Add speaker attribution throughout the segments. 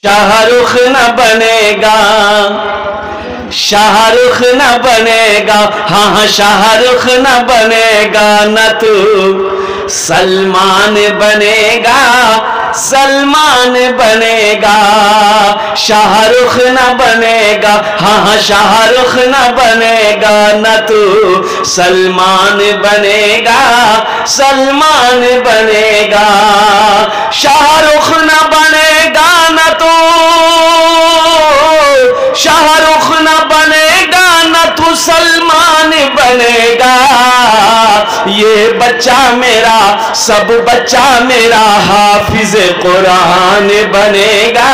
Speaker 1: शाहरुख न बनेगा, शाहरुख न बनेगा, हाँ हाँ शाहरुख न बनेगा, न तू सलमान बनेगा, सलमान बनेगा। शाहरुख न बनेगा, हाँ हाँ शाहरुख न बनेगा, न तू सलमान बनेगा, सलमान बनेगा। शाहरुख न बनेगा, न तू शाहरुख न बनेगा, न तू सलमान बनेगा। ये बच्चा मेरा, सब बच्चा मेरा हाफिज कुरान बनेगा,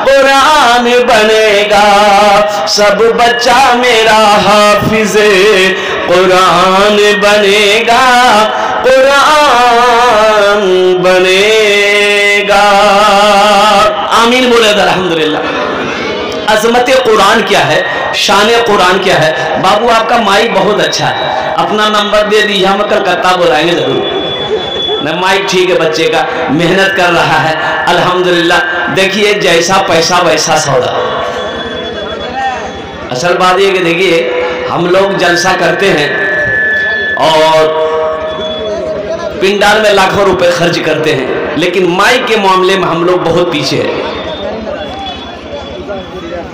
Speaker 1: कुरान बनेगा। सब बच्चा मेरा हाफिज कुरान बनेगा, कुरान बनेगा। आमीन बोले अल्हम्दुलिल्लाह। अज़मत कुरान क्या है, शान कुरान क्या है। बाबू आपका माइक बहुत अच्छा है, अपना नंबर दे दीजिए, हम कलकत्ता बुलाएंगे जरूर। न माइक ठीक है, बच्चे का मेहनत कर रहा है अल्हम्दुलिल्लाह। देखिए जैसा पैसा वैसा सौदा। असल बात ये कि देखिए हम लोग जलसा करते हैं और पिंडाल में लाखों रुपए खर्च करते हैं, लेकिन माइक के मामले में हम लोग बहुत पीछे हैं।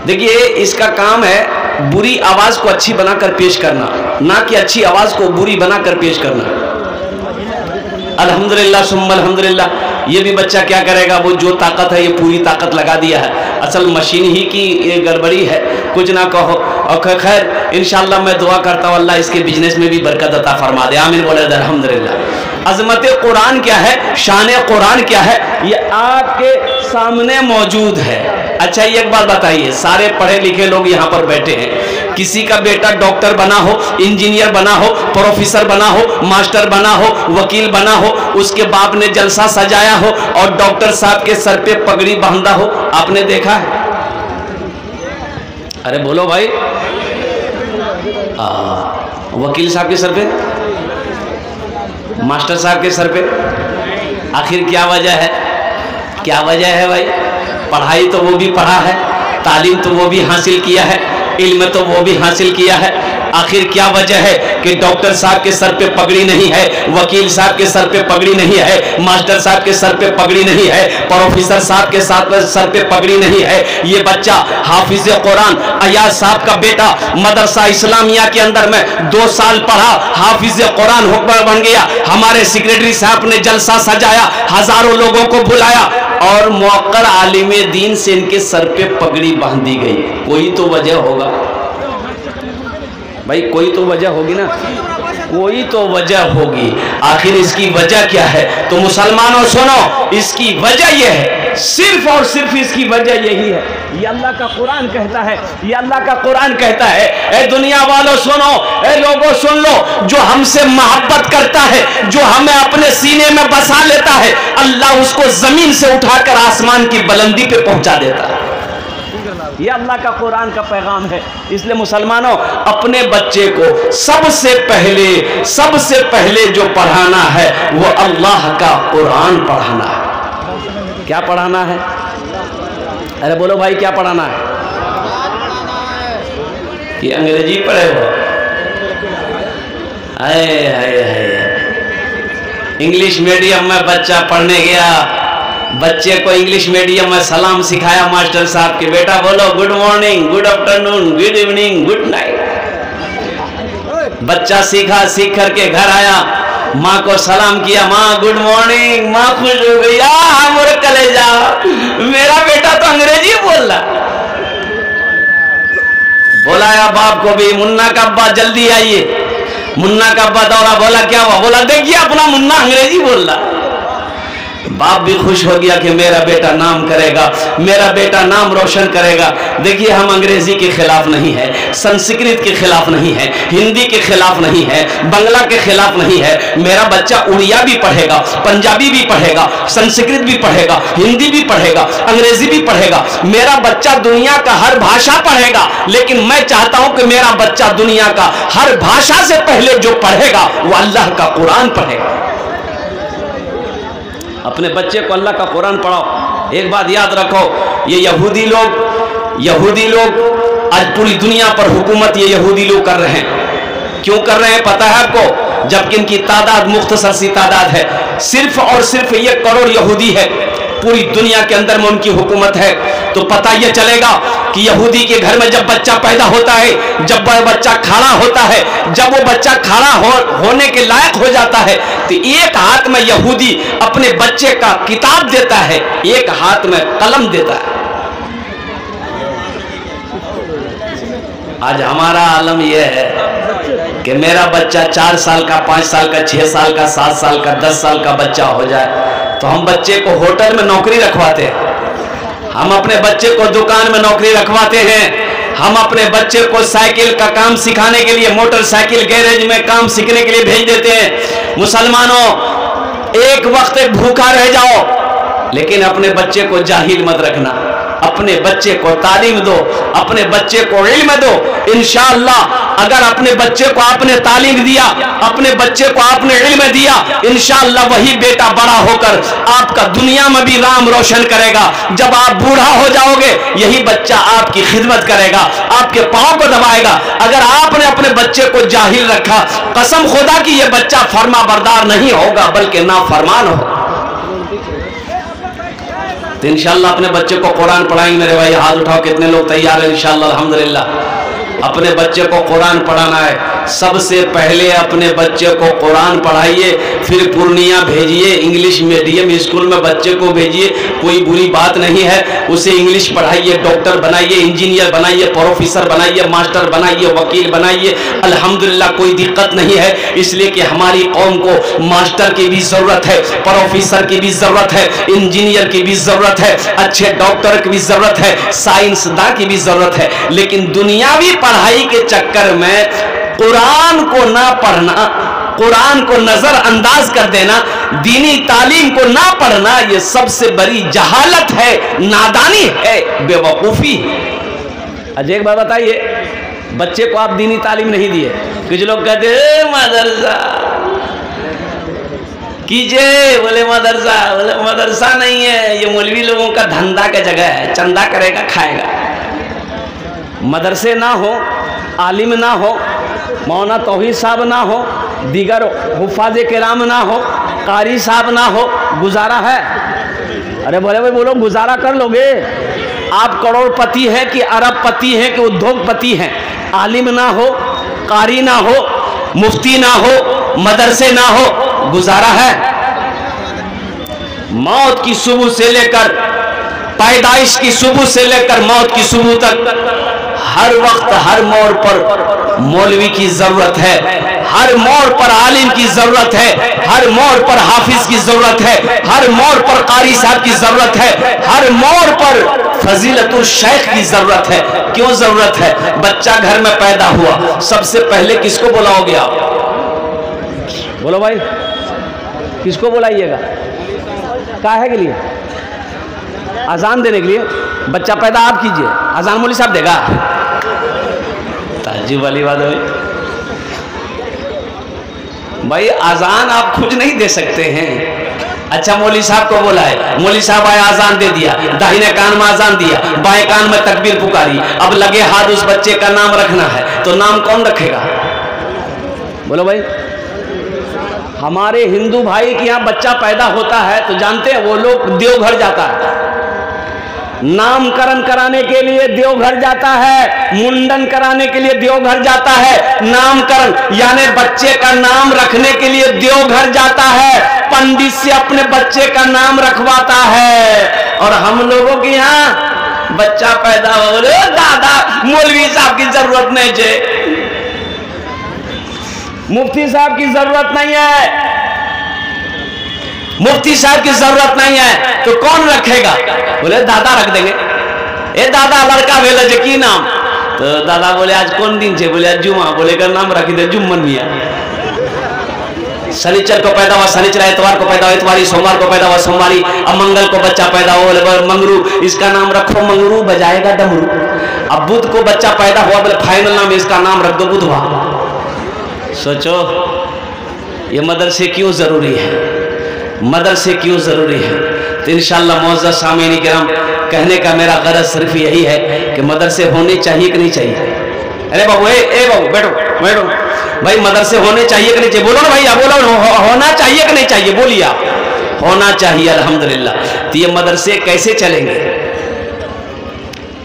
Speaker 1: देखिए इसका काम है बुरी आवाज को अच्छी बनाकर पेश करना, ना कि अच्छी आवाज को बुरी बनाकर पेश करना। अल्हम्दुलिल्लाह सुम्मा अल्हम्दुलिल्लाह। ये भी बच्चा क्या करेगा, वो जो ताकत है ये पूरी ताकत लगा दिया है। असल मशीन ही की ये गड़बड़ी है, कुछ ना कहो। और खैर इंशाअल्लाह मैं दुआ करता हूँ अल्लाह इसके बिजनेस में भी बरकत अता फरमा दे। आमीन बोले अल्हम्दुलिल्लाह। अज़मत कुरान क्या है, शान कुरान क्या है, ये आपके सामने मौजूद है। अच्छा ये एक बात बताइए, सारे पढ़े लिखे लोग यहाँ पर बैठे हैं, किसी का बेटा डॉक्टर बना हो, इंजीनियर बना हो, प्रोफेसर बना हो, मास्टर बना हो, वकील बना हो, उसके बाप ने जलसा सजाया हो और डॉक्टर साहब के सर पे पगड़ी बांधा हो, आपने देखा है? अरे बोलो भाई। वकील साहब के सर पे, मास्टर साहब के सर पे, आखिर क्या वजह है? क्या वजह है भाई? पढ़ाई तो वो भी पढ़ा है, तालीम तो वो भी हासिल किया है, इल्म तो वो भी हासिल किया है। आखिर क्या वजह है कि डॉक्टर साहब के सर पे पगड़ी नहीं है, वकील साहब के सर पे पगड़ी नहीं है, मास्टर साहब के सर पे पगड़ी नहीं है, प्रोफेसर साहब के सर पे पगड़ी नहीं है। ये बच्चा हाफिज कुरान अयाज साहब का बेटा मदरसा इस्लामिया के अंदर में 2 साल पढ़ा, हाफिज कुरान हुक्मर बन गया। हमारे सेक्रेटरी साहब ने जलसा सजाया, हजारों लोगों को बुलाया और मुअक्कर आलिम दीन से इनके सर पे पगड़ी बांध दी गई। कोई तो वजह होगा भाई, कोई तो वजह होगी ना, कोई तो वजह होगी। आखिर इसकी वजह क्या है? तो मुसलमानों सुनो, इसकी वजह यह है, सिर्फ और सिर्फ इसकी वजह यही है। ये अल्लाह का कुरान कहता है, ये अल्लाह का कुरान कहता है। ए दुनिया वालों सुनो, ए लोगों सुन लो, जो हमसे मोहब्बत करता है, जो हमें अपने सीने में बसा लेता है, अल्लाह उसको जमीन से उठाकर आसमान की बुलंदी पे पहुंचा देता है। ये अल्लाह का कुरान का पैगाम है। इसलिए मुसलमानों अपने बच्चे को सबसे पहले जो पढ़ाना है वो अल्लाह का कुरान पढ़ाना है। क्या पढ़ाना है? अरे बोलो भाई, क्या पढ़ाना है? कि अंग्रेजी पढ़े हो? इंग्लिश मीडियम में बच्चा पढ़ने गया, बच्चे को इंग्लिश मीडियम में सलाम सिखाया मास्टर साहब के, बेटा बोलो good morning, good afternoon, good evening, good night. बच्चा सीखा, सीख करके घर आया, माँ को सलाम किया, माँ गुड मॉर्निंग। माँ खुश हो गई, मोरे कलेजा, मेरा बेटा तो अंग्रेजी बोल रहा। बुलाया बाप को भी, मुन्ना का अब्बा जल्दी आइए। मुन्ना का अब्बा दौड़ा, बोला क्या हुआ? बोला देखिए अपना मुन्ना अंग्रेजी बोल रहा। बाप भी खुश हो गया कि मेरा बेटा नाम करेगा, मेरा बेटा नाम रोशन करेगा। देखिए हम अंग्रेजी के खिलाफ नहीं है, संस्कृत के खिलाफ नहीं है, हिंदी के खिलाफ नहीं है, बंगला के खिलाफ नहीं है। मेरा बच्चा उड़िया भी पढ़ेगा, पंजाबी भी पढ़ेगा, संस्कृत भी पढ़ेगा, हिंदी भी पढ़ेगा, अंग्रेजी भी पढ़ेगा। मेरा बच्चा दुनिया का हर भाषा पढ़ेगा, लेकिन मैं चाहता हूं कि मेरा बच्चा दुनिया का हर भाषा से पहले जो पढ़ेगा वो अल्लाह का कुरान पढ़ेगा। अपने बच्चे को अल्लाह का कुरान पढ़ाओ। एक बात याद रखो, ये यहूदी लोग आज पूरी दुनिया पर हुकूमत ये यहूदी लोग कर रहे हैं। क्यों कर रहे हैं पता है आपको? जबकि इनकी तादाद मुख्तसर सी तादाद है, सिर्फ और सिर्फ 1 करोड़ यहूदी है पूरी दुनिया के अंदर में उनकी हुकूमत है। तो पता यह चलेगा कि यहूदी के घर में जब बच्चा पैदा होता है, जब वह बच्चा खड़ा होता है, जब वो बच्चा खड़ा होने के लायक हो जाता है, तो एक हाथ में यहूदी अपने बच्चे का किताब देता है, एक हाथ में कलम देता है। आज हमारा आलम यह है कि मेरा बच्चा 4 साल का, 5 साल का, 6 साल का, 7 साल का, 10 साल का बच्चा हो जाए तो हम बच्चे को होटल में नौकरी रखवाते हैं, हम अपने बच्चे को दुकान में नौकरी रखवाते हैं, हम अपने बच्चे को साइकिल का काम सिखाने के लिए मोटरसाइकिल गैरेज में काम सीखने के लिए भेज देते हैं। मुसलमानों, एक वक्त भूखा रह जाओ लेकिन अपने बच्चे को जाहिल मत रखना, अपने बच्चे को तालीम दो, अपने बच्चे को इल्म दो। इंशाअल्लाह अगर अपने बच्चे को आपने तालीम दिया, अपने बच्चे को आपने इल्म दिया, इंशाअल्लाह वही बेटा बड़ा होकर आपका दुनिया में भी नाम रोशन करेगा। जब आप बूढ़ा हो जाओगे यही बच्चा आपकी खिदमत करेगा, आपके पांव को दबाएगा। अगर आपने अपने बच्चे को जाहिल रखा, कसम खुदा की ये बच्चा फर्मा बरदार नहीं होगा बल्कि नाफरमान होगा। तो इंशाअल्लाह अपने बच्चे को कुरान पढ़ाएंगे। मेरे भाई हाथ उठाओ, कितने लोग तैयार हैं? इंशाअल्लाह अल्हम्दुलिल्लाह अपने बच्चे को कुरान पढ़ाना है। सबसे पहले अपने बच्चे को कुरान पढ़ाइए, फिर पूर्णिया भेजिए, इंग्लिश मीडियम स्कूल में बच्चे को भेजिए, कोई बुरी बात नहीं है। उसे इंग्लिश पढ़ाइए, डॉक्टर बनाइए, इंजीनियर बनाइए, प्रोफेसर बनाइए, मास्टर बनाइए, वकील बनाइए, अल्हम्दुलिल्लाह कोई दिक्कत नहीं है। इसलिए कि हमारी कौम को मास्टर की भी जरूरत है, प्रोफेसर की भी जरूरत है, इंजीनियर की भी जरूरत है, अच्छे डॉक्टर की भी जरूरत है, साइंसदान की भी जरूरत है। लेकिन दुनियावी पढ़ाई के चक्कर में कुरान को ना पढ़ना, कुरान को नजरअंदाज कर देना, दीनी तालीम को ना पढ़ना, यह सबसे बड़ी जहालत है, नादानी है, बेवकूफी है। अजय एक बात बताइए, बच्चे को आप दीनी तालीम नहीं दिए, कुछ लोग कहते हैं मदरसा कीजिए, बोले मदरसा नहीं है, ये मौलवी लोगों का धंधा का जगह है, चंदा करेगा खाएगा। मदरसे ना हो, आलिम ना हो, मौलाना तौहीद साहब ना हो, दीगर हुफ़ाज़ किराम ना हो, कारी साहब ना हो, गुजारा है? अरे बोले भाई बोलो, गुजारा कर लोगे? आप करोड़पति हैं कि अरबपति हैं कि उद्योगपति हैं, आलिम ना हो, कारी ना हो, मुफ्ती ना हो, मदरसे ना हो, गुजारा है? मौत की सुबह से लेकर, पैदाइश की सुबह से लेकर मौत की सुबह तक हर वक्त हर मोड़ पर मौलवी की जरूरत है, हर मोड़ पर आलिम की जरूरत है, हर मोड़ पर हाफिज की जरूरत है, हर मोड़ पर कारी साहब की जरूरत है, हर मोड़ पर फजीलतुल शेख की जरूरत है। क्यों जरूरत है? बच्चा घर में पैदा हुआ, सबसे पहले किसको बुलाओगे आप? बोलो भाई, किसको बुलाइएगा? काहे के लिए? अजान देने के लिए। बच्चा पैदा आप कीजिए, अजान मौलवी साहब देगा? ताज्जुब वाली बात है भाई, अजान आप खुद नहीं दे सकते हैं। अच्छा मौलवी साहब को बोला है, मौलवी साहब आया, अजान दे दिया, दाहिने कान में अजान दिया, बाएं कान में तकबीर पुकारी, अब लगे हाथ उस बच्चे का नाम रखना है, तो नाम कौन रखेगा? बोलो भाई। हमारे हिंदू भाई के यहाँ बच्चा पैदा होता है तो जानते हैं वो लोग देवघर जाता है, नामकरण कराने के लिए देवघर जाता है, मुंडन कराने के लिए देवघर जाता है, नामकरण यानी बच्चे का नाम रखने के लिए देवघर जाता है, पंडित से अपने बच्चे का नाम रखवाता है। और हम लोगों के यहाँ बच्चा पैदा हो रहे, दादा मौलवी साहब की जरूरत नहीं है, मुफ्ती साहब की जरूरत नहीं है, मुफ्ती साहब की जरूरत नहीं है, तो कौन रखेगा? बोले दादा रख देंगे। ए दादा लड़का भेले जे की नाम? तो दादा बोले आज कौन दिन छे? बोले आज जुमा। बोले का नाम रखी दे जुम्मन मियां। शनिचर को पैदा हुआ शनिचर, एतवार को पैदा हुआ एतवारी, सोमवार को पैदा हुआ सोमवारी, अब मंगल को बच्चा पैदा हुआ, बोले मंगरू, इसका नाम रखो मंगरू, बजाएगा डमरू। अब बुध को बच्चा पैदा हुआ, बोले फाइनल नाम इसका नाम रख दो बुधवार। सोचो ये मदरसे क्यों जरूरी है, मदरसे क्यों जरूरी है? तो इंशाअल्लाह मुअज़्ज़ज़ सामीन किराम, कहने का मेरा गरज सिर्फ यही है कि मदरसे होने चाहिए कि नहीं चाहिए। अरे बाबू, ए बाबू, बैठो बैठो भाई, मदरसे होने चाहिए कि नहीं चाहिए? बोलो ना भैया, बोलो होना चाहिए कि नहीं चाहिए? बोलिए आप। होना चाहिए, अल्हम्दुलिल्लाह। तो ये मदरसे कैसे चलेंगे?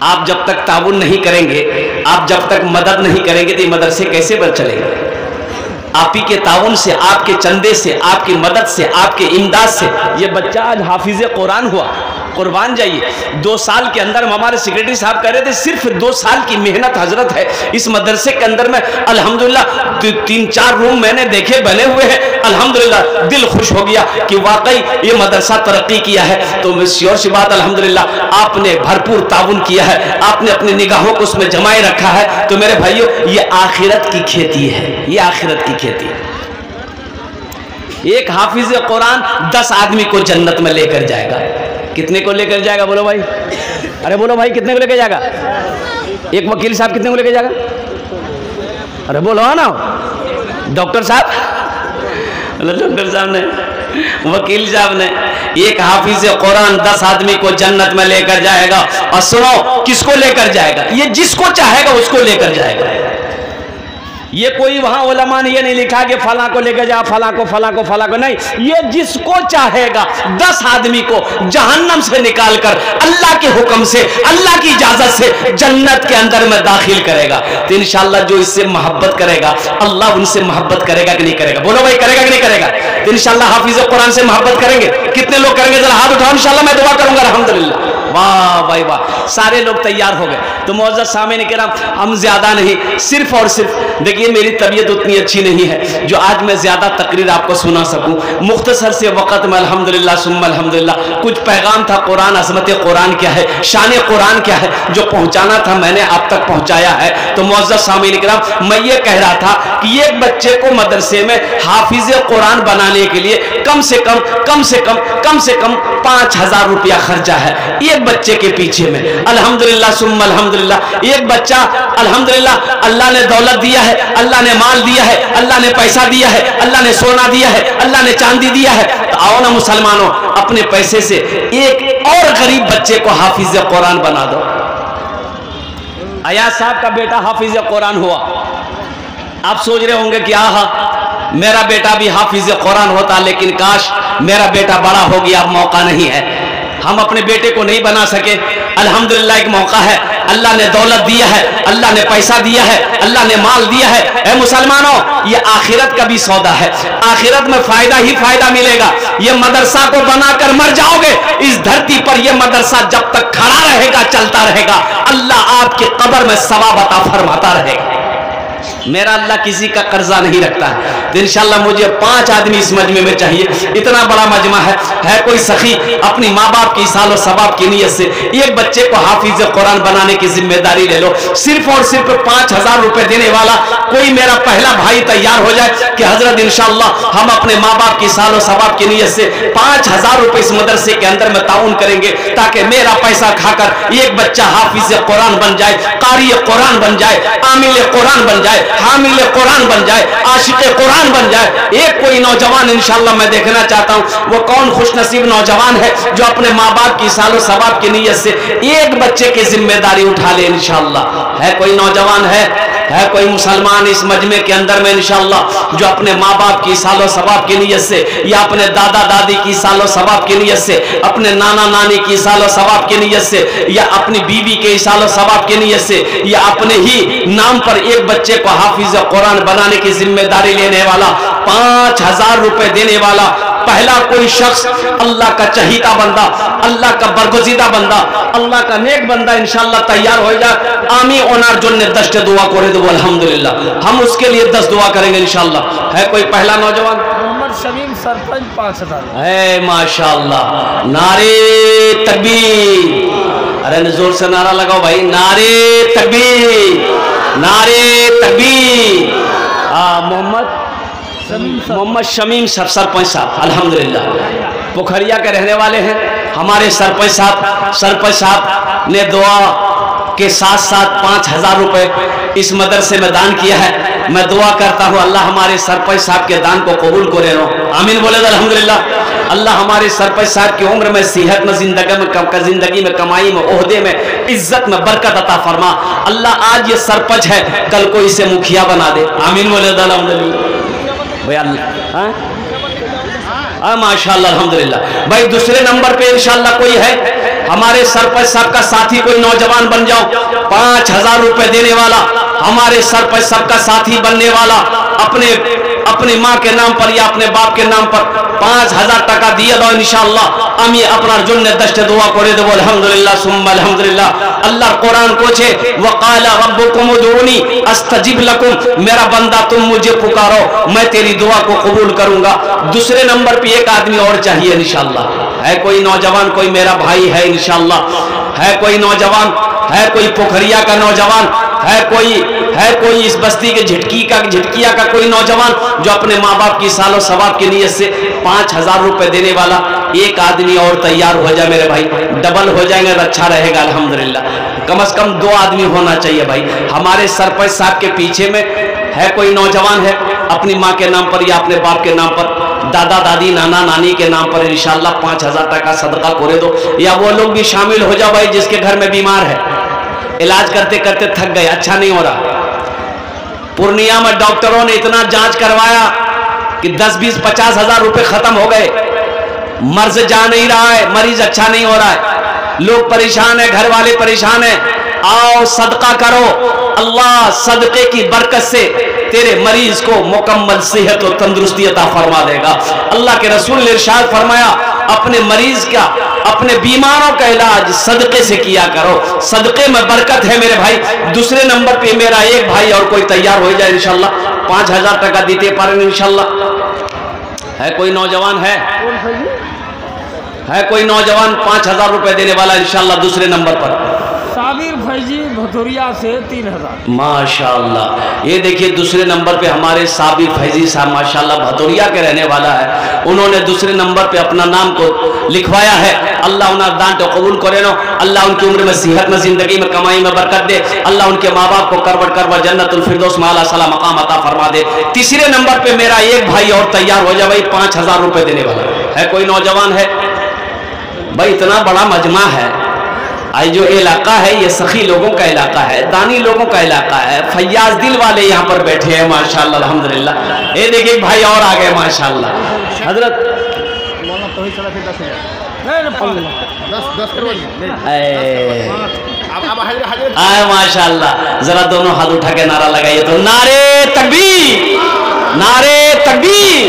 Speaker 1: आप जब तक ताउन नहीं करेंगे, आप जब तक मदद नहीं करेंगे तो ये मदरसे कैसे बन चलेंगे? आप ही के ताउन से, आपके चंदे से, आपकी मदद से, आपके इमदाद से ये बच्चा आज हाफिज कुरान हुआ। कुर्बान जाइए, 2 साल के अंदर हमारे सेक्रेटरी साहब कह रहे थे, सिर्फ 2 साल की मेहनत हजरत है इस मदरसे के अंदर में। अल्हम्दुलिल्लाह 3-4 रूम मैंने देखे बने हुए हैं, अल्हम्दुलिल्लाह दिल खुश हो गया कि वाकई ये मदरसा तरक्की किया है। तो श्योर सी बात, अल्हम्दुलिल्लाह आपने भरपूर ताउन किया है, आपने अपनी निगाहों को उसमें जमाए रखा है। तो मेरे भाइयों, ये आखिरत की खेती है, ये आखिरत की खेती है। एक हाफिज कुरान 10 आदमी को जन्नत में लेकर जाएगा। कितने को लेकर जाएगा? बोलो भाई, अरे बोलो भाई, कितने को लेकर जाएगा? एक वकील साहब कितने को लेकर जाएगा? अरे बोलो ना, डॉक्टर साहब, डॉक्टर साहब ने, वकील साहब ने, एक हाफिज कुरान 10 आदमी को जन्नत में लेकर जाएगा। और सुनो, किसको लेकर जाएगा? ये जिसको चाहेगा उसको लेकर जाएगा। ये कोई वहां उलमा ने ये नहीं लिखा कि फला को लेकर जा, फला को, फला को, फला को, नहीं। ये जिसको चाहेगा 10 आदमी को जहन्नम से निकालकर अल्लाह के हुक्म से, अल्लाह की इजाजत से जन्नत के अंदर में दाखिल करेगा। तो इंशाअल्लाह जो इससे मोहब्बत करेगा, अल्लाह उनसे मोहब्बत करेगा कि नहीं करेगा? बोलो भाई, करेगा कि नहीं करेगा? तो इंशाअल्लाह हाफिज कुरान से मोहब्बत करेंगे। कितने लोग करेंगे? जरा हाथ उठाओ, इंशाअल्लाह मैं दुआ करूंगा। अल्हम्दुलिल्लाह, वाह भाई वाह, सारे लोग तैयार हो गए। तो मुअज़्ज़ज़ सामीन किराम, हम ज्यादा नहीं, सिर्फ और सिर्फ देखिए, मेरी तबीयत उतनी अच्छी नहीं है जो आज मैं ज्यादा तकरीर आपको सुना सकूं। मुख्तसर से वक़्त में अल्हम्दुलिल्लाह सुम्मा अल्हम्दुलिल्लाह कुछ पैगाम था, कुरान, अज़मत कुरान क्या है, शान कुरान क्या है, जो पहुंचाना था मैंने आप तक पहुंचाया है। तो मुअज़्ज़ज़ सामीन किराम, मैं ये कह रहा था कि एक बच्चे को मदरसे में हाफिज कुरान बनाने के लिए कम से कम 5000 रुपया खर्चा है एक बच्चे के पीछे में। अल्हम्दुलिल्लाह सुम्मा अल्हम्दुलिल्लाह, एक बच्चा अल्हम्दुलिल्लाह, अल्लाह ने दौलत दिया है, अल्लाह ने माल दिया है, अल्लाह ने पैसा दिया है, अल्लाह ने सोना दिया है, अल्लाह ने चांदी दिया है। तो आओ ना मुसलमानों, अपने पैसे से एक और गरीब बच्चे को हाफिज कुरान बना दो। अयाज साहब का बेटा हाफिज कुरान हुआ। आप सोच रहे होंगे कि आहा, मेरा बेटा भी हाफिज कुरान होता, लेकिन काश मेरा बेटा बड़ा हो गया, अब मौका नहीं है। हम अपने बेटे को नहीं बना सके। अल्हम्दुलिल्लाह एक मौका है, अल्लाह ने दौलत दिया है, अल्लाह ने पैसा दिया है, अल्लाह ने माल दिया है। ए मुसलमानों, ये आखिरत का भी सौदा है, आखिरत में फायदा ही फायदा मिलेगा। ये मदरसा को बनाकर मर जाओगे, इस धरती पर ये मदरसा जब तक खड़ा रहेगा, चलता रहेगा, अल्लाह आपके कब्र में सवाब अता फरमाता रहेगा। मेरा अल्लाह किसी का कर्जा नहीं रखता है। तो इंशाअल्लाह मुझे 5 आदमी इस मजमे में चाहिए। इतना बड़ा मजमा है कोई सखी अपनी माँ बाप की सालो सवाब की नीयत से एक बच्चे को हाफिज कुरान बनाने की जिम्मेदारी ले लो। सिर्फ और सिर्फ 5000 रुपए देने वाला कोई मेरा पहला भाई तैयार हो जाए कि हजरत इंशाअल्लाह हम अपने माँ बाप की सालो सवाब की नीयत से 5000 रुपए इस मदरसे के अंदर में ताउन करेंगे, ताकि मेरा पैसा खाकर एक बच्चा हाफिज कुरान बन जाए, कारी कुरान बन जाए, आमिल कुरान बन जाए, हामिल कुरान बन जाए, आशिक कुरान बन जाए। एक कोई नौजवान इंशाअल्लाह मैं देखना चाहता हूँ, वो कौन खुशनसीब नौजवान है जो अपने माँ बाप की सालो सवाब की नीयत से एक बच्चे की जिम्मेदारी उठा ले। इंशाअल्लाह है कोई नौजवान, है कोई मुसलमान इस मजमे के अंदर में इंशाअल्लाह जो अपने माँ बाप की सालो सवाब की नीयत से, या अपने दादा दादी की सालो सवाब की नीयत से, अपने नाना नानी की सालो सवाब की नीयत से, या अपनी बीवी के सालो सवाब की नीयत से, या अपने ही नाम पर एक बच्चे को हाफिज कुरान बनाने की जिम्मेदारी लेने वाला, 5000 रुपए देने वाला पहला कोई शख्स, अल्लाह का चहीता बंदा, अल्लाह का बरगुज़ीदा बंदा, अल्लाह का नेक बंदा इंशाअल्लाह तैयार हो जाए। आमी ओनार जो ने 10 दुआ करे दो अल्हम्दुलिल्लाह, हम उसके लिए 10 दुआ करेंगे इंशाअल्लाह। है कोई पहला नौजवान?
Speaker 2: मोहम्मद शमीम सरपंच 5000
Speaker 1: है माशाअल्लाह। नारे तकबीर, अरे जोर से नारा लगाओ भाई, नारे तकबीर, नारे तकबीर। मोहम्मद शमीम सरपंच साहब अल्हम्दुलिल्लाह पोखरिया के रहने वाले हैं। हमारे सरपंच साहब ने दुआ के साथ साथ 5000 रुपए इस मदरसे में दान किया है। मैं दुआ करता हूँ अल्लाह हमारे सरपंच साहब के दान को कबूल करे। आमीन बोले अल्हम्दुलिल्लाह। अल्लाह हमारे सरपंच साहब की उम्र में, सेहत में, जिंदगी में, कमाई में, ओहदे में, इज्जत में बरकत अता फरमा। अल्लाह आज ये सरपंच है, कल को इसे मुखिया बना दे। आमीन बोले भैया। माशाअल्लाह अल्हम्दुलिल्लाह। भाई दूसरे नंबर पे इंशाअल्लाह कोई है हमारे सरपंच साहब का साथी, कोई नौजवान बन जाओ, 5000 रुपए देने वाला, हमारे सरपंच साहब का साथी बनने वाला, अपने माँ के नाम पर या अपने बाप के नाम पर 5000 টাকা দিয়ে দাও ইনশাআল্লাহ। আমি আপনার জন্য 10টা দোয়া করে দেব। আলহামদুলিল্লাহ সুম্মা আলহামদুলিল্লাহ। अल्लाह कुरान कोचे वक़ाला रब्बुकुम उदूनी अस्तजिब लकुम, मेरा बंदा तुम मुझे पुकारो मैं तेरी दुआ को कबूल करूंगा। दूसरे नंबर पे एक आदमी और चाहिए इंशाअल्लाह। है कोई नौजवान, कोई मेरा भाई है इंशाअल्लाह, है कोई नौजवान, है कोई पोखरिया का नौजवान, है कोई इस बस्ती के झिटकिया का कोई नौजवान जो अपने माँ बाप की सालों सवाब की नीयत से 5000 रुपए देने वाला। एक आदमी और तैयार हो जाए मेरे भाई, डबल हो जाएंगे तो अच्छा रहेगा। अल्हम्दुलिल्लाह कम से कम 2 आदमी होना चाहिए भाई। हमारे सरपंच साहब के पीछे में है कोई नौजवान है अपनी माँ के नाम पर या अपने बाप के नाम पर, दादा दादी नाना नानी के नाम पर इंशाअल्लाह 5000 টাকা सदका करे दो। या वो लोग भी शामिल हो जाओ भाई जिसके घर में बीमार है, इलाज करते करते थक गए, अच्छा नहीं हो रहा। पूर्णिया में डॉक्टरों ने इतना जांच करवाया कि 10-20-50 हजार रुपए खत्म हो गए, मर्ज जा नहीं रहा है, मरीज अच्छा नहीं हो रहा है, लोग परेशान है, घर वाले परेशान है। आओ सदका करो, अल्लाह सदके की बरकत से तेरे मरीज को मुकम्मल सेहत और तंदुरुस्ती अता फरमा देगा। अल्लाह के रसूल ने इरशाद फरमाया अपने मरीज का, अपने बीमारों का इलाज सदके से किया करो, सदके में बरकत है मेरे भाई। दूसरे नंबर पे मेरा एक भाई और कोई तैयार हो जाए इंशाअल्लाह, 5000 টাকা दीते पारें इंशाअल्लाह। है कोई नौजवान है कोई नौजवान 5000 रुपए देने वाला इंशाअल्लाह दूसरे नंबर पर?
Speaker 2: साबिर फैजी भदौरिया से 3000।
Speaker 1: माशाअल्लाह। ये देखिए दूसरे नंबर पे हमारे साबिर फैजी साहब माशाअल्लाह भदौरिया के रहने वाला है, उन्होंने दूसरे नंबर पे अपना नाम को लिखवाया है। अल्लाह उन्हें दान तो कबूल करे नो, अल्लाह उनकी उम्र में, सेहत में, जिंदगी में, कमाई में बरकत दे। अल्लाह उनके माँ बाप को करवट जन्नतुल फिरदौस में आला सला मकाम अता फरमा दे। तीसरे नंबर पे मेरा एक भाई और तैयार हो जाए भाई, 5000 रुपए देने वाला है कोई नौजवान है भाई? इतना बड़ा मजमा है, आज जो इलाका है ये सखी लोगों का इलाका है, दानी लोगों का इलाका है, फैयाज दिल वाले यहाँ पर बैठे हैं माशाअल्लाह अल्हम्दुलिल्लाह। ये देखिए भाई और आ गए माशाअल्लाह। हजरत माशाअल्लाह, जरा दोनों हाथ उठा के नारा लगाइए तो, नारे तकबीर, नारे तकबीर।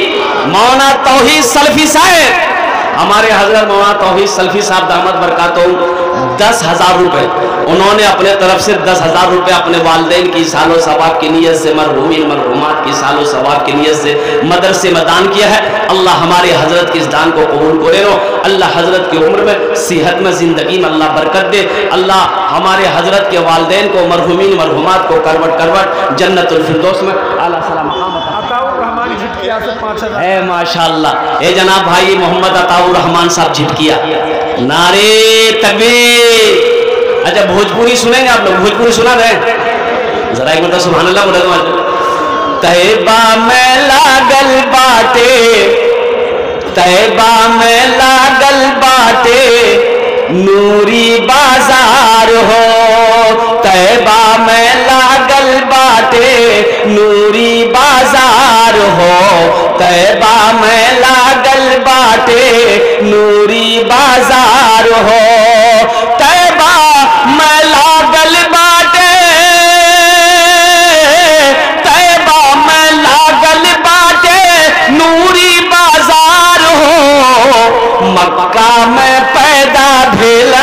Speaker 1: मौलाना तौहीद सलफी साहब, हमारे हजरत मौलाना तौहीद सलफी साहब दामद बरकातहू 10,000 रुपए उन्होंने अपने तरफ से 10,000 रुपए अपने वालिदैन की सालो सवाब की नीयत से, मरहूमीन मरहूमात की सालो सवाब की नीयत से मदरसे में दान किया है। अल्लाह हमारे हजरत के इस दान को कबूल करे रो। अल्लाह हजरत की उम्र में, सेहत में, जिंदगी में अल्लाह बरकत दे। अल्लाह हमारे हजरत के वालिदैन को, मरहूमीन मरहूमात को करवट जन्नतुल फिरदौस में आला सलाम मकाम है माशाअल्लाह। ए जनाब भाई मोहम्मद अताउर रहमान साहब झिटकिया, नारे तकबीर। अच्छा भोजपुरी सुनेंगे आप लोग? भोजपुरी सुना रहे जरा एक मतलब सुभान अल्लाह बोले। तैबा में लागल बाटे, तैबा में लागल बाटे नूरी बाजार हो, तैबा में लागल बाटे नूरी बाजार हो, तैबा में लागल बाटे नूरी बाजार हो, तैबा में लागल बाटे, तैबा में लागल बाटे नूरी बाजार हो, मक्का में पैदा भेल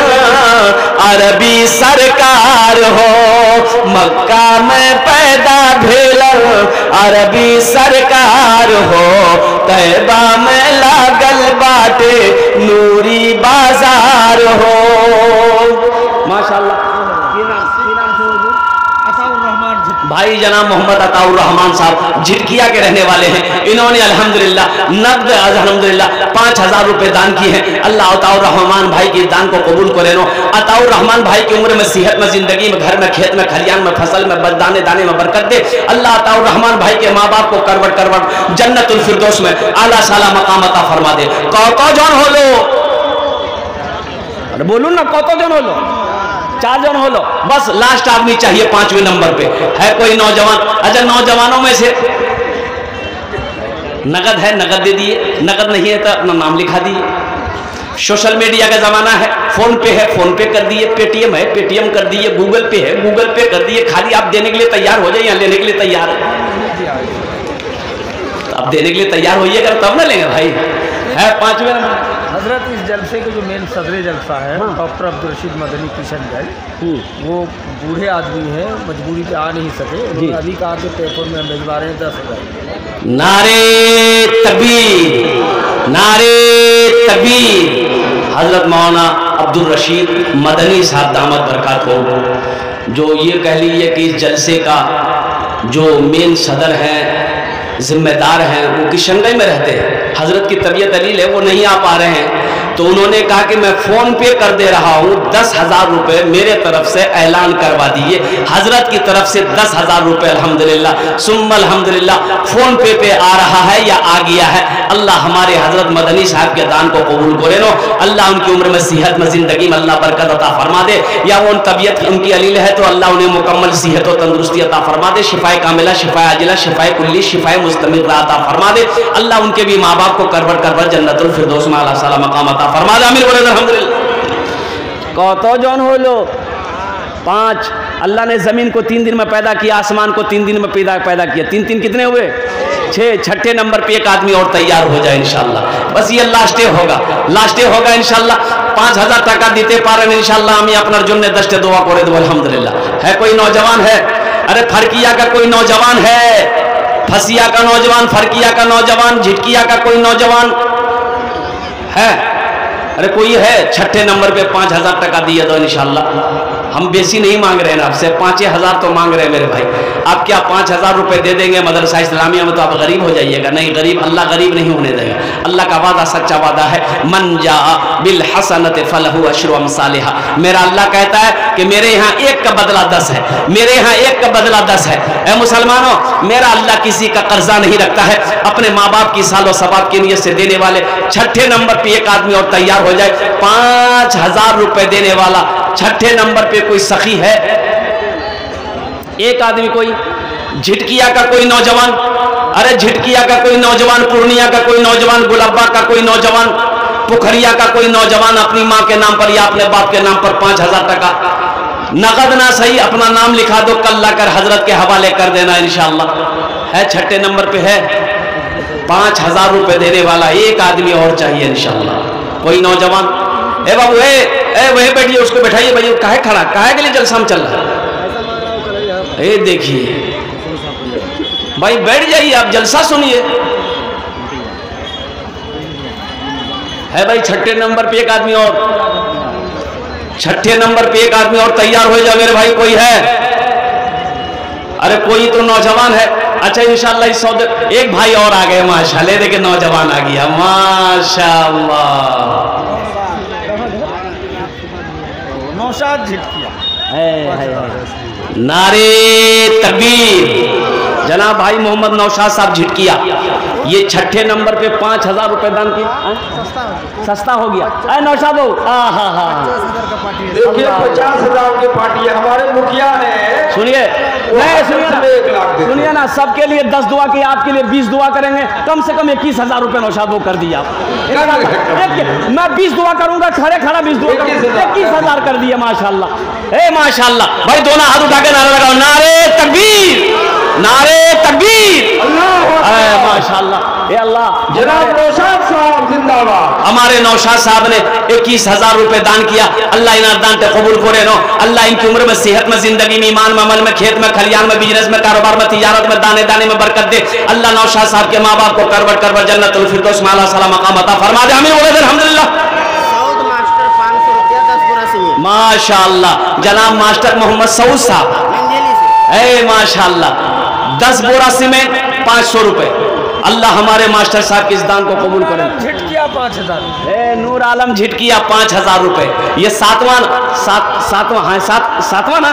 Speaker 1: अरबी सरकार हो, मक्का में पैदा भेल अरबी सरकार हो, तैबा में लागल बाटे नूरी बाजार हो। माशाअल्लाह। भाई भाई जनाब मोहम्मद अताउर रहमान साहब झिटकिया के रहने वाले हैं। इन्होंने अल्हम्दुलिल्लाह नकद अल्हम्दुलिल्लाह 5000 रुपए दान किए हैं। अल्लाह अताउर रहमान भाई के दान को कबूल करे नो। अताउर रहमान भाई की उम्र में, सेहत में, जिंदगी में, घर में, खेत में, खलियान में, फसल में, दाने दाने में बरकत दे। अल्लाह अताउर रहमान भाई के माँ बाप को करवट करवट जन्नतुल फिरदौस में आला साला मकाम अता फरमा दे। कौतो जन हो लो, अरे बोलू ना, कौतो जन हो लो, 4 जन हो लो, बस लास्ट आदमी चाहिए 5वें नंबर पे है कोई नौजवान। अच्छा नौजवानों में से नगद है, नगद दे दिए, नगद नहीं है तो अपना नाम लिखा दिए। सोशल मीडिया का जमाना है, फोन पे है, फोन पे कर दिए, पेटीएम है, पेटीएम कर दिए, गूगल पे है, गूगल पे कर दिए। खाली आप देने के लिए तैयार हो जाए या लेने के लिए तैयार है? तो आप देने के लिए तैयार होइएगा तब ना लेंगे भाई। है 5वें नंबर
Speaker 2: हजरत इस जलसे के जो मेन सदर जलसा है डॉक्टर अब्दुल रशीद मदनी किशनगंज, वो बूढ़े आदमी है, मजबूरी पे आ नहीं सके। उन्होंने अभी कहा कि पेपर में हम भिजवा रहे हैं 10,000।
Speaker 1: नारे तकबीर, नारे तकबीर। हजरत मौलाना अब्दुल रशीद मदनी साहब दामद बरकत हो, जो ये कह लीजिए कि इस जलसे का जो मेन सदर हैं, जिम्मेदार हैं, वो किशनगंज में रहते हैं। हजरत की तबीयत अलील है, वो नहीं आ पा रहे हैं, तो उन्होंने कहा कि मैं फ़ोन पे कर दे रहा हूँ, 10,000 रुपये मेरे तरफ से ऐलान करवा दीजिए। हजरत की तरफ से 10,000 रुपये अल्हम्दुलिल्लाह सुम्मा अल्हम्दुलिल्लाह फ़ोन पे आ रहा है या आ गया है। अल्लाह हमारे हजरत मदनी साहब के दान को कबूल करे नो। अल्लाह उनकी उम्र में, सेहत में, ज़िंदगी में अल्लाह बरकत अता फरमा दे। या वो तबीयत उनकी अलील है तो अल्लाह उन्हें मुकम्मल सेहत और तंदुरुस्ती अता फरमा दे। शिफाए कामिला, शिफाए आजिला, शिफाए कुल्ली, शिफाए मुस्तमिर अता फरमा दे। अल्लाह उनके भी माँ बाप को करवट करवट जन्नतुल फिरदौस में आला साला मकाम अता फरमा दे। आमीन बोले अल्हम्दुलिल्लाह। कौतो जौन हो लो 5। अल्लाह ने ज़मीन को 3 दिन में पैदा किया, आसमान को 3 दिन में पैदा किया। 3 कितने हुए? 6। छठे नंबर पे एक आदमी और तैयार हो जाए इंशाल्लाह। बस ये लास्ट डे होगा, लास्ट डे होगा इंशाल्लाह। 5,000 टाका दीते पारें इंशाल्लाह। हम अपना जुन्ने दस्ते दुआ करे दो अल्हम्दुलिल्लाह। है कोई नौजवान है? अरे फरकिया का कोई नौजवान है? फसिया का नौजवान, फरकिया का नौजवान, झिटकिया का कोई नौजवान है? अरे कोई है? छठे नंबर पे 5,000 टाका दिए दो इंशाल्लाह। हम बेसी नहीं मांग रहे हैं आपसे, 5,000 तो मांग रहे हैं मेरे भाई। आप क्या 5,000 रुपये दे देंगे मदरसा इस्लामिया में तो आप गरीब हो जाइएगा? नहीं, गरीब अल्लाह गरीब नहीं होने देगा। अल्लाह का वादा सच्चा वादा है, मन जा बिल हसनत फलहु अशरु अमसालिहा। मेरा अल्लाह कहता है कि मेरे यहाँ 1 का बदला 10 है, मेरे यहाँ 1 का बदला 10 है। ए मुसलमानों, मेरा अल्लाह किसी का कर्जा नहीं रखता है। अपने माँ बाप की सालो सवाब की नीयत से देने वाले छठे नंबर पे एक आदमी और तैयार हो जाए, 5,000 रुपए देने वाला। छठे नंबर पे कोई सखी है? एक आदमी कोई? झिटकिया का कोई नौजवान? अरे झिटकिया का कोई नौजवान, पूर्णिया का कोई नौजवान, गुलाबा का कोई नौजवान, पुखरिया का कोई नौजवान अपनी माँ के नाम पर या अपने बाप के नाम पर 5,000 टाका नकद ना सही अपना नाम लिखा दो, कल लाकर हजरत के हवाले कर देना इंशाल्लाह। है छठे नंबर पे है 5,000 रुपए देने वाला एक आदमी और चाहिए इंशाल्लाह। कोई नौजवान? ए बाबू ए वही बैठिए, उसको बैठाइए भाई। काहे खड़ा, काहे के लिए जलसा में चल रहा है? ए देखिए भाई, बैठ जाइए, आप जलसा सुनिए। है भाई छठे नंबर पे एक आदमी और, छठे नंबर पे एक आदमी और तैयार हो जाए मेरे भाई। कोई है? अरे कोई तो नौजवान है। अच्छा इंशाल्लाह इस सौदे एक भाई और आ गए माशाल्लाह। देखिए नौजवान आ गया माशाल्लाह।
Speaker 2: नौशाद झिटकिया
Speaker 1: है। नारे तकबीर। जनाब भाई मोहम्मद नौशाद साहब झिटकिया, ये छठे नंबर पे 5,000 रुपए दान किया। सस्ता हो गया। अरे नौशाद हो,
Speaker 2: देखिए 50,000 की पार्टी है। हमारे मुखिया ने
Speaker 1: सुनिए सुनिए ना, सबके लिए 10 दुआ की, आपके लिए 20 दुआ करेंगे। कम से कम 21,000 रुपए नौशाद वो कर दिया। मैं 20 दुआ करूंगा, खड़े खड़ा 20 दुआ, 21,000 कर दिया माशाल्लाह। ए माशाल्लाह भाई, दोनों हाथ उठा के नारा लगाओ, नारे तकबीर, नारे तकबीर। माशाल्लाह, ए अल्लाह।
Speaker 2: जनाब नौशाद साहब जिंदाबाद।
Speaker 1: हमारे नौशाद साहब ने 21,000 रुपए दान किया। अल्लाह इन्हें दान के कबूल करे नो। अल्लाह इनकी उम्र में, सेहत में, जिंदगी में, ईमान में, अमल में, खेत में, खलियान में, बिजनेस में, कारोबार में, तिजारत में, दाने दाने में बरकत दे। अल्लाह नौशाद साहब के माँ बाप को करवट करवट जन्नतुल फिरदौस में आला साला मकाम अता फरमा दे। आमीन बोले अल्हम्दुलिल्लाह। माशाअल्लाह। जनाब मास्टर मोहम्मद सऊद साहब ए माशाल्लाह 10 बोरा सीमेंट 500 रुपए। अल्लाह हमारे मास्टर साहब के इस दान को कबूल करे।
Speaker 2: झिटकिया 5000।
Speaker 1: ए नूर आलम झिटकिया 5000 रुपए। ये सातवां ना,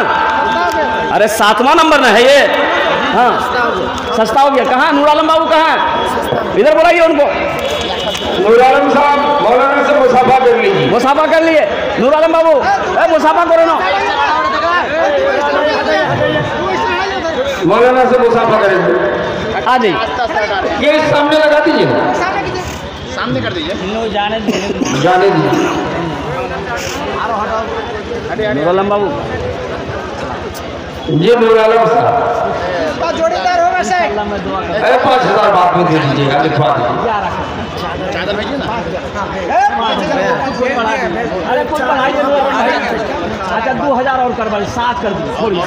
Speaker 1: अरे 7वां नंबर ना है ये। हाँ सस्ता हो गया। कहाँ नूर आलम बाबू कहाँ? इधर बुलाइए उनको।
Speaker 3: नूर आलम साहब मौलाना से मुसाफा कर लीजिए।
Speaker 1: मुसाफा कर लिए नूर आलम बाबू, मुसाफा करो ना।
Speaker 3: मौलाना से मुसाफा करेंगे।
Speaker 1: आ जाइए,
Speaker 3: ये सामने लगा दीजिए,
Speaker 2: सामने कर दीजिए।
Speaker 3: जाने दीजिए।
Speaker 1: नूर आलम बाबू,
Speaker 3: ये नूर आलम साहब
Speaker 2: जोड़ीदार हो वैसे।
Speaker 3: 5000 बाद में दे दीजिएगा, लिखवा दीजिए।
Speaker 2: चादर भेजिए ना।
Speaker 1: अरे कुछ बढ़ाइए। अच्छा 2000 और करवा 7 कर दीजिए।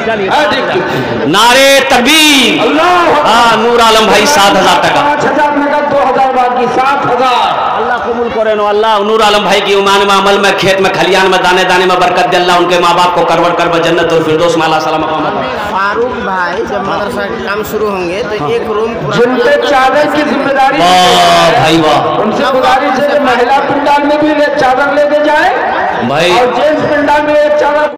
Speaker 1: चलिए नारे तकबीर। हाँ नूर आलम भाई 7000 टका।
Speaker 3: 5000 नगद, 2000 बाकी 7000।
Speaker 1: अल्लाह कबूल करे नो। अल्लाह नूर आलम भाई की ईमान में, अमल में, खेत में, खलियान में, दाने दाने में बरकत दे। अल्लाह उनके माँ बाप को करवट कर जन्नत और फिरदौस में अल्लाह सलाम।
Speaker 4: फारूक भाई जब मदरसा के काम शुरू होंगे तो एक रूम
Speaker 3: जिन पे चादर की जिम्मेदारी
Speaker 1: भाई वाह,
Speaker 3: उनसे गुजारिश है कि महिला पंडाल में भी चादर लेके जाए
Speaker 1: भाई
Speaker 3: और जेंट्स पंडाल में एक चादर